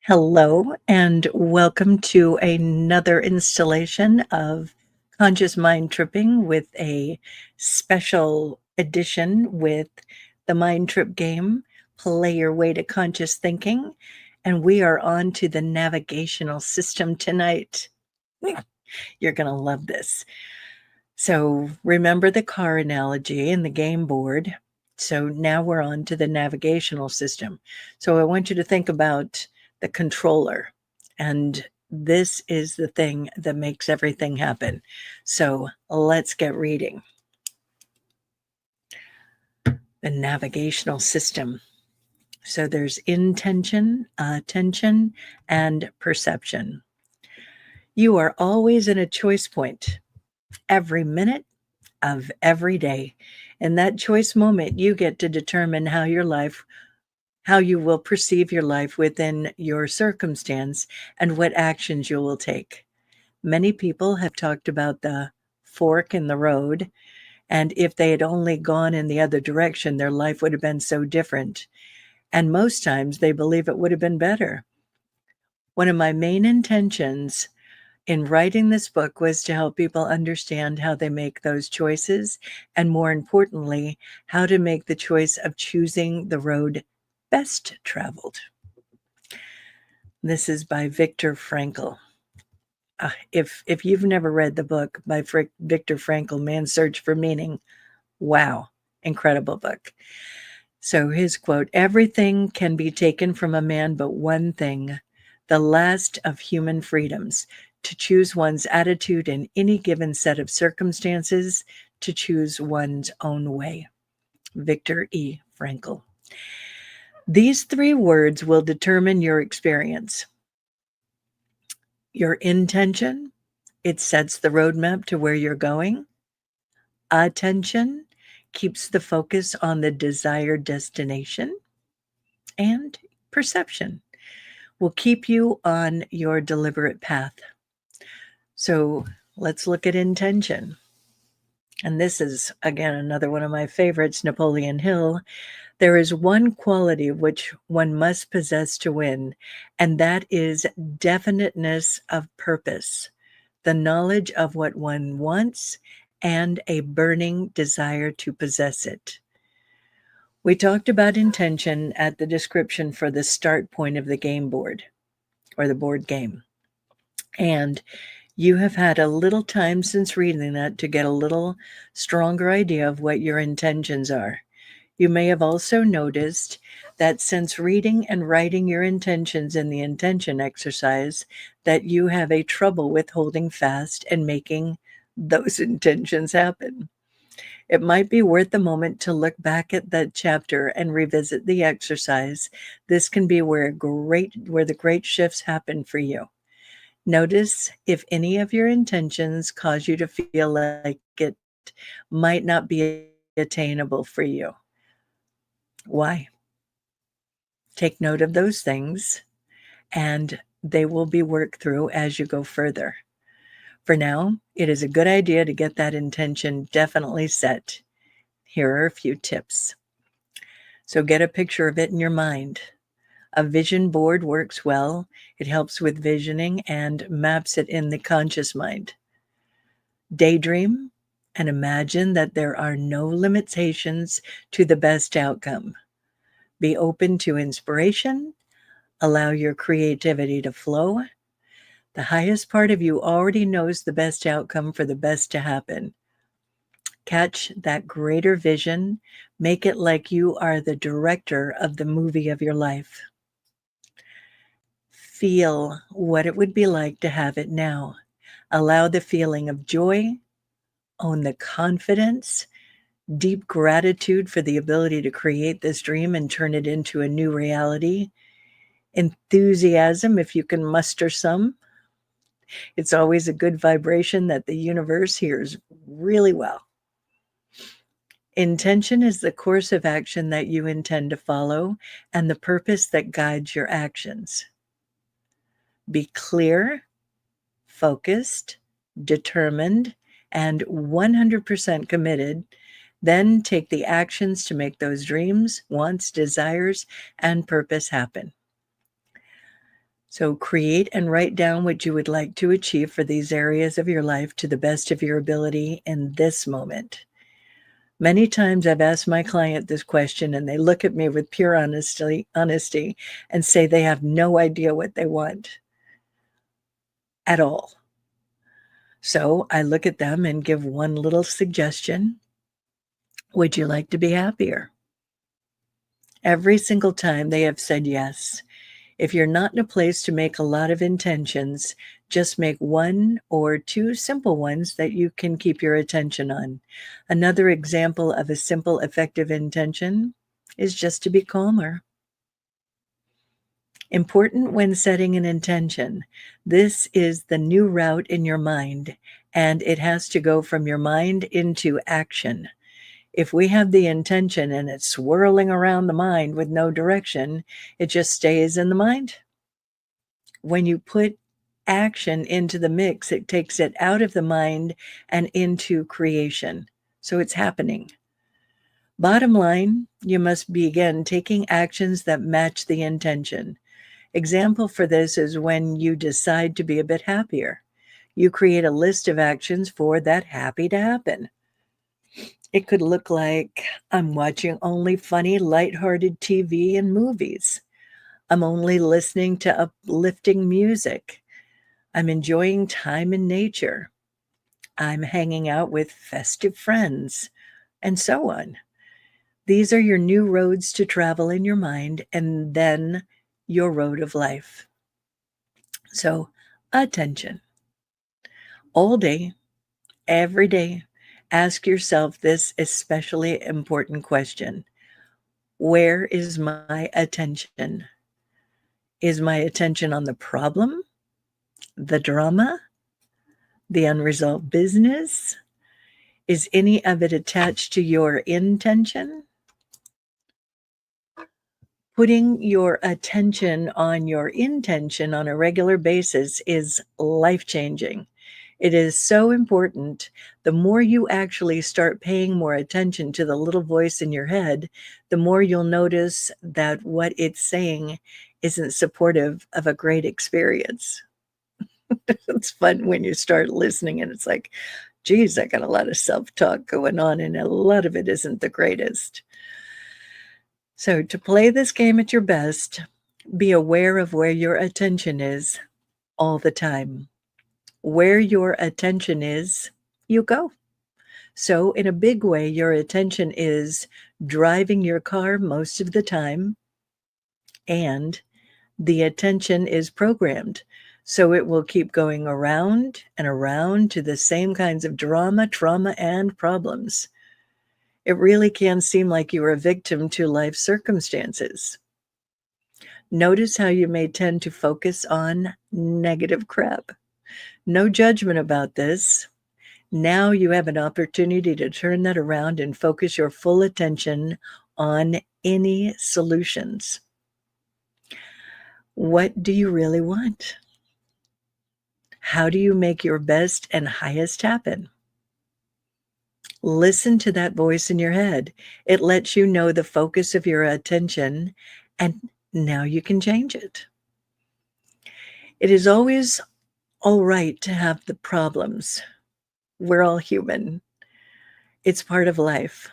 Hello, and welcome to another installation of Conscious Mind Tripping with a special edition with the Mind Trip game, Play Your Way to Conscious Thinking. And we are on to the navigational system tonight. You're going to love this. So remember the car analogy and the game board. So now we're on to the navigational system. So I want you to think about the controller, and this is the thing that makes everything happen. So let's get reading. The navigational system. So there's intention, attention, and perception. You are always in a choice point every minute of every day. In that choice moment, you get to determine how you will perceive your life within your circumstance and what actions you will take. Many people have talked about the fork in the road, and if they had only gone in the other direction, their life would have been so different. And most times they believe it would have been better. One of my main intentions in writing this book was to help people understand how they make those choices, and more importantly, how to make the choice of choosing the road best traveled. This is by Viktor Frankl. If you've never read the book by Viktor Frankl, Man's Search for Meaning, wow, incredible book. So his quote, "Everything can be taken from a man but one thing, the last of human freedoms, to choose one's attitude in any given set of circumstances, to choose one's own way." Viktor E. Frankl. These three words will determine your experience. Your intention, it sets the roadmap to where you're going. Attention keeps the focus on the desired destination. And perception will keep you on your deliberate path. So let's look at intention. And this is, again, another one of my favorites, Napoleon Hill. There is one quality which one must possess to win, and that is definiteness of purpose, the knowledge of what one wants, and a burning desire to possess it. We talked about intention at the description for the start point of the game board or the board game. And you have had a little time since reading that to get a little stronger idea of what your intentions are. You may have also noticed that since reading and writing your intentions in the intention exercise, that you have a trouble with holding fast and making those intentions happen. It might be worth a moment to look back at that chapter and revisit the exercise. This can be where the great shifts happen for you. Notice if any of your intentions cause you to feel like it might not be attainable for you. Why? Take note of those things, and they will be worked through as you go further. For now, it is a good idea to get that intention definitely set. Here are a few tips. So get a picture of it in your mind. A vision board works well. It helps with visioning and maps it in the conscious mind. Daydream and imagine that there are no limitations to the best outcome. Be open to inspiration. Allow your creativity to flow. The highest part of you already knows the best outcome for the best to happen. Catch that greater vision. Make it like you are the director of the movie of your life. Feel what it would be like to have it now. Allow the feeling of joy, own the confidence, deep gratitude for the ability to create this dream and turn it into a new reality, enthusiasm if you can muster some. It's always a good vibration that the universe hears really well. Intention is the course of action that you intend to follow and the purpose that guides your actions. Be clear, focused, determined, and 100% committed. Then take the actions to make those dreams, wants, desires, and purpose happen. So create and write down what you would like to achieve for these areas of your life to the best of your ability in this moment. Many times I've asked my client this question and they look at me with pure honesty and say they have no idea what they want at all. So I look at them and give one little suggestion. Would you like to be happier? Every single time they have said yes. If you're not in a place to make a lot of intentions, just make one or two simple ones that you can keep your attention on. Another example of a simple, effective intention is just to be calmer. Important when setting an intention. This is the new route in your mind, and it has to go from your mind into action. If we have the intention and it's swirling around the mind with no direction, it just stays in the mind. When you put action into the mix, it takes it out of the mind and into creation. So it's happening. Bottom line, you must begin taking actions that match the intention. Example for this is when you decide to be a bit happier. You create a list of actions for that happy to happen. It could look like, I'm watching only funny, lighthearted TV and movies. I'm only listening to uplifting music. I'm enjoying time in nature. I'm hanging out with festive friends, and so on. These are your new roads to travel in your mind, and then your road of life. So, attention. All day, every day, ask yourself this especially important question. Where is my attention? Is my attention on the problem, the drama, the unresolved business? Is any of it attached to your intention? Putting your attention on your intention on a regular basis is life-changing. It is so important. The more you actually start paying more attention to the little voice in your head, the more you'll notice that what it's saying isn't supportive of a great experience. It's fun when you start listening and it's like, geez, I got a lot of self-talk going on and a lot of it isn't the greatest. So to play this game at your best, be aware of where your attention is all the time. Where your attention is, you go. So in a big way, your attention is driving your car most of the time, and the attention is programmed. So it will keep going around and around to the same kinds of drama, trauma, and problems. It really can seem like you are a victim to life circumstances. Notice how you may tend to focus on negative crap. No judgment about this. Now you have an opportunity to turn that around and focus your full attention on any solutions. What do you really want? How do you make your best and highest happen? Listen to that voice in your head. It lets you know the focus of your attention, and now you can change it. It is always all right to have the problems. We're all human. It's part of life.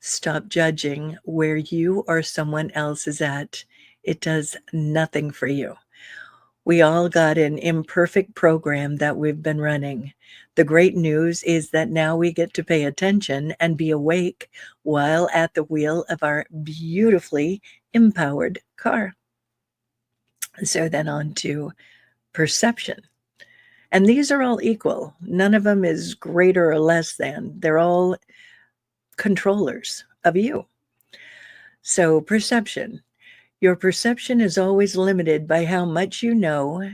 Stop judging where you or someone else is at. It does nothing for you. We all got an imperfect program that we've been running. The great news is that now we get to pay attention and be awake while at the wheel of our beautifully empowered car. So then on to perception. And these are all equal. None of them is greater or less than. They're all controllers of you. So perception. Your perception is always limited by how much you know.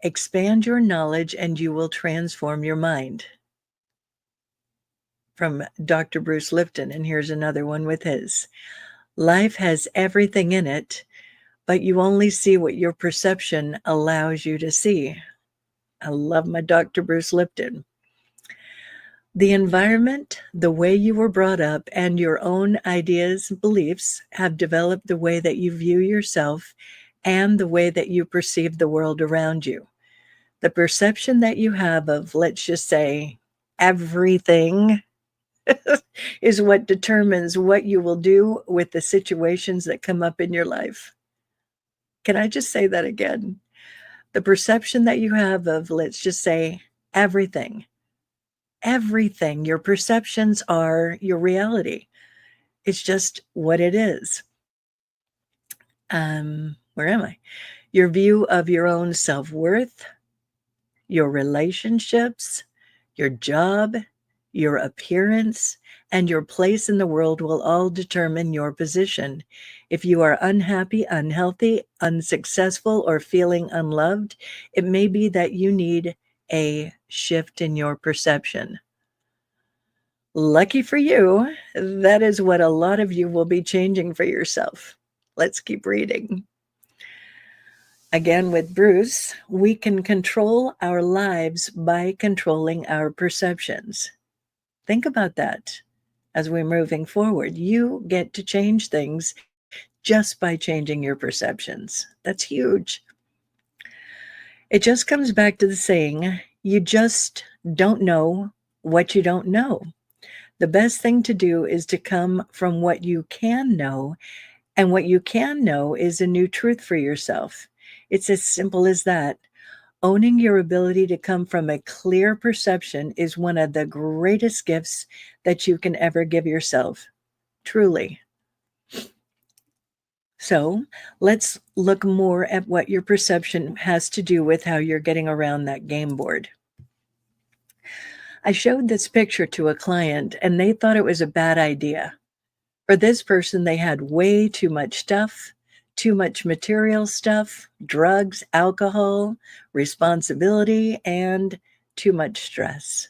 Expand your knowledge and you will transform your mind. From Dr. Bruce Lipton, and here's another one with his. Life has everything in it, but you only see what your perception allows you to see. I love my Dr. Bruce Lipton. The environment, the way you were brought up, and your own ideas and beliefs have developed the way that you view yourself and the way that you perceive the world around you. The perception that you have of, let's just say, everything is what determines what you will do with the situations that come up in your life. Can I just say that again? The perception that you have of, let's just say, everything, everything, your perceptions are your reality. It's just what it is. Where am I? Your view of your own self-worth, your relationships, your job, your appearance, and your place in the world will all determine your position. If you are unhappy, unhealthy, unsuccessful, or feeling unloved, it may be that you need a shift in your perception. Lucky for you, that is what a lot of you will be changing for yourself. Let's keep reading. Again, with Bruce, we can control our lives by controlling our perceptions. Think about that as we're moving forward. You get to change things just by changing your perceptions. That's huge. It just comes back to the saying, you just don't know what you don't know. The best thing to do is to come from what you can know, and what you can know is a new truth for yourself. It's as simple as that. Owning your ability to come from a clear perception is one of the greatest gifts that you can ever give yourself, truly. So let's look more at what your perception has to do with how you're getting around that game board. I showed this picture to a client and they thought it was a bad idea. For this person, they had way too much stuff, too much material stuff, drugs, alcohol, responsibility, and too much stress.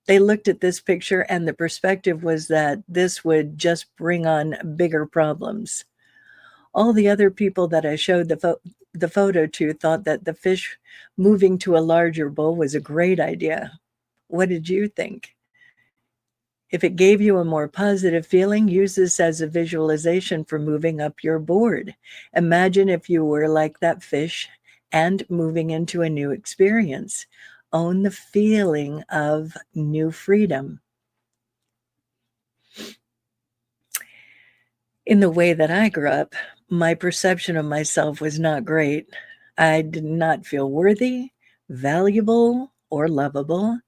They looked at this picture and the perspective was that this would just bring on bigger problems. All the other people that I showed the photo to thought that the fish moving to a larger bowl was a great idea. What did you think? If it gave you a more positive feeling, use this as a visualization for moving up your board. Imagine if you were like that fish and moving into a new experience. Own the feeling of new freedom. In the way that I grew up, my perception of myself was not great. I did not feel worthy, valuable, or lovable.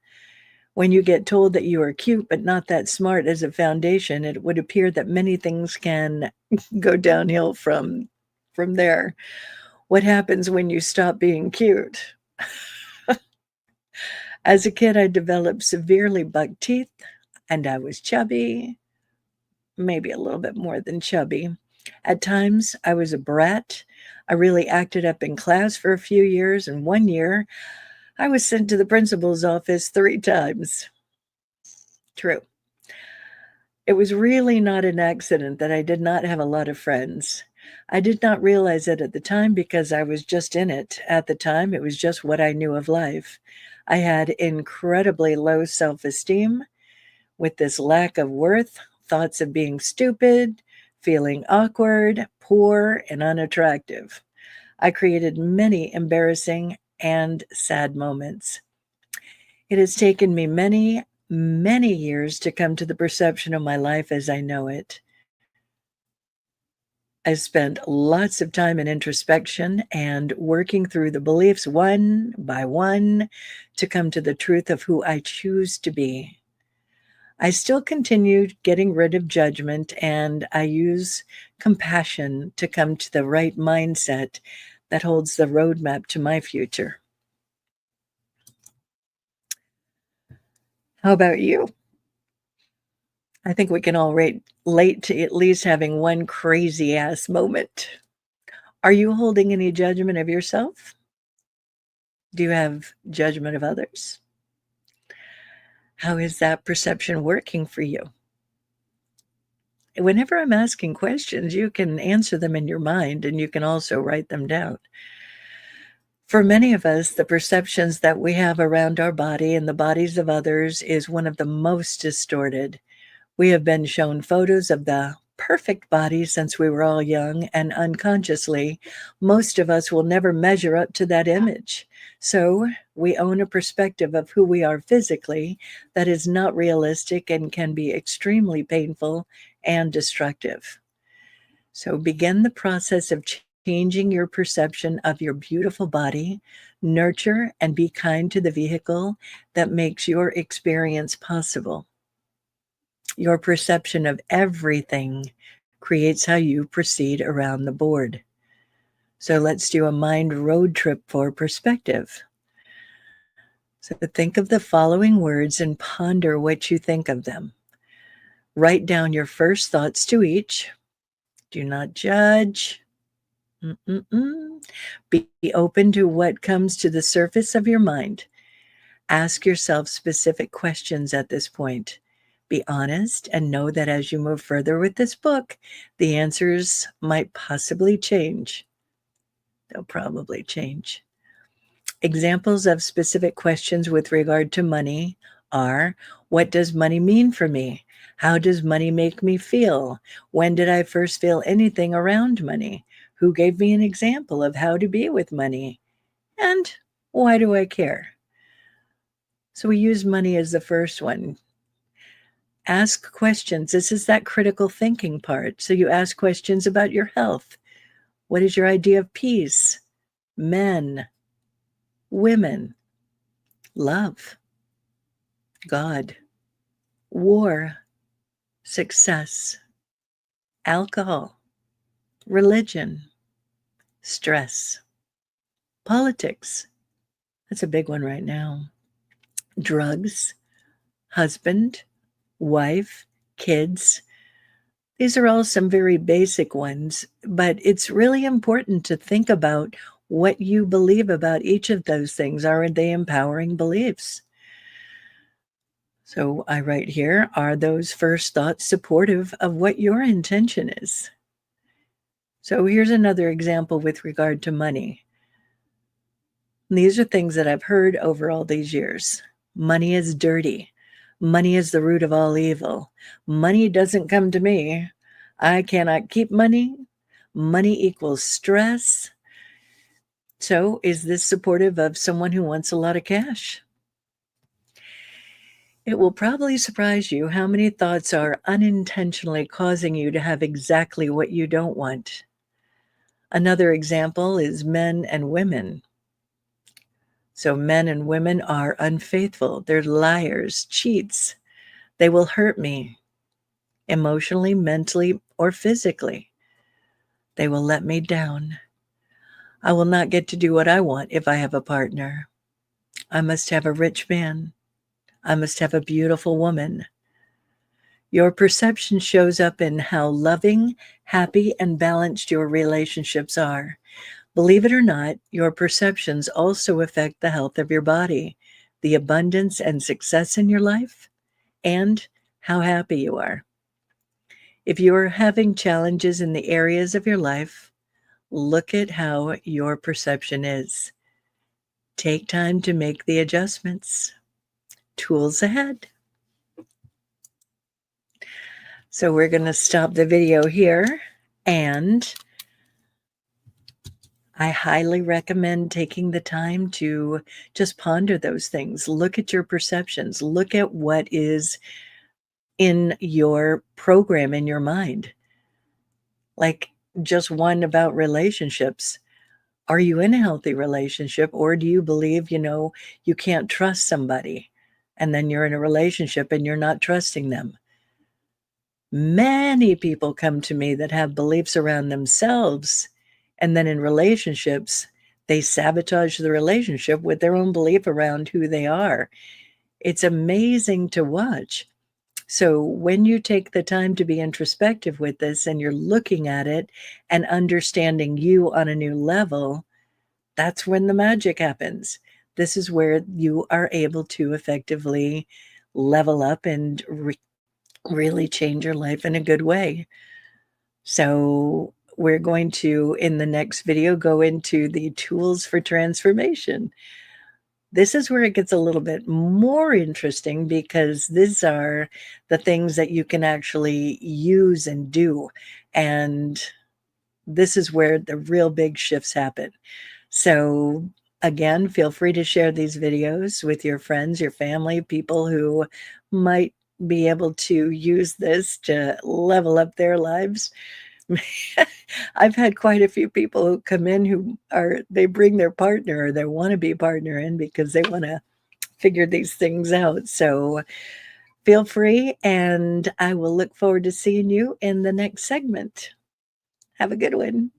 When you get told that you are cute but not that smart as a foundation, it would appear that many things can go downhill from there. What happens when you stop being cute? As a kid, I developed severely buck teeth and I was chubby, maybe a little bit more than chubby. At times, I was a brat. I really acted up in class for a few years, and one year, I was sent to the principal's office 3 times. True. It was really not an accident that I did not have a lot of friends. I did not realize it at the time because I was just in it. At the time, it was just what I knew of life. I had incredibly low self-esteem with this lack of worth, thoughts of being stupid, feeling awkward, poor, and unattractive. I created many embarrassing and sad moments. It has taken me many, many years to come to the perception of my life as I know it. I spent lots of time in introspection and working through the beliefs one by one to come to the truth of who I choose to be. I still continued getting rid of judgment, and I use compassion to come to the right mindset that holds the roadmap to my future. How about you? I think we can all relate to at least having one crazy ass moment. Are you holding any judgment of yourself? Do you have judgment of others? How is that perception working for you? Whenever I'm asking questions, you can answer them in your mind and you can also write them down. For many of us, the perceptions that we have around our body and the bodies of others is one of the most distorted. We have been shown photos of the perfect body since we were all young, and unconsciously, most of us will never measure up to that image. So we own a perspective of who we are physically that is not realistic and can be extremely painful and destructive. So begin the process of changing your perception of your beautiful body, nurture and be kind to the vehicle that makes your experience possible. Your perception of everything creates how you proceed around the board. So let's do a mind road trip for perspective. So think of the following words and ponder what you think of them. Write down your first thoughts to each. Do not judge. Be open to what comes to the surface of your mind. Ask yourself specific questions at this point. Be honest and know that as you move further with this book, the answers might possibly change. They'll probably change. Examples of specific questions with regard to money are: what does money mean for me? How does money make me feel? When did I first feel anything around money? Who gave me an example of how to be with money? And why do I care? So we use money as the first one. Ask questions. This is that critical thinking part. So you ask questions about your health. What is your idea of peace? Men, women, love, God, war, success, alcohol, religion, stress, politics. That's a big one right now. Drugs, husband, wife, kids. These are all some very basic ones, but it's really important to think about what you believe about each of those things. Are they empowering beliefs? So I write here, are those first thoughts supportive of what your intention is? So here's another example with regard to money. These are things that I've heard over all these years. Money is dirty. Money is the root of all evil. Money doesn't come to me. I cannot keep money. Money equals stress. So is this supportive of someone who wants a lot of cash? It will probably surprise you how many thoughts are unintentionally causing you to have exactly what you don't want. Another example is men and women. So men and women are unfaithful. They're liars, cheats. They will hurt me emotionally, mentally, or physically. They will let me down. I will not get to do what I want if I have a partner. I must have a rich man. I must have a beautiful woman. Your perception shows up in how loving, happy, and balanced your relationships are. Believe it or not, your perceptions also affect the health of your body, the abundance and success in your life, and how happy you are. If you are having challenges in the areas of your life, look at how your perception is. Take time to make the adjustments. Tools ahead. So we're going to stop the video here, and I highly recommend taking the time to just ponder those things. Look at your perceptions. Look at what is in your program in your mind. Like just one about relationships. Are you in a healthy relationship, or do you believe, you can't trust somebody, and then you're in a relationship and you're not trusting them? Many people come to me that have beliefs around themselves, and then in relationships, they sabotage the relationship with their own belief around who they are. It's amazing to watch. So when you take the time to be introspective with this and you're looking at it and understanding you on a new level, that's when the magic happens. This is where you are able to effectively level up and really change your life in a good way. So we're going to, in the next video, go into the tools for transformation. This is where it gets a little bit more interesting because these are the things that you can actually use and do. And this is where the real big shifts happen. So, again, feel free to share these videos with your friends, your family, people who might be able to use this to level up their lives. I've had quite a few people who come in who they bring their partner or their wannabe partner in because they want to figure these things out. So feel free, and I will look forward to seeing you in the next segment. Have a good one.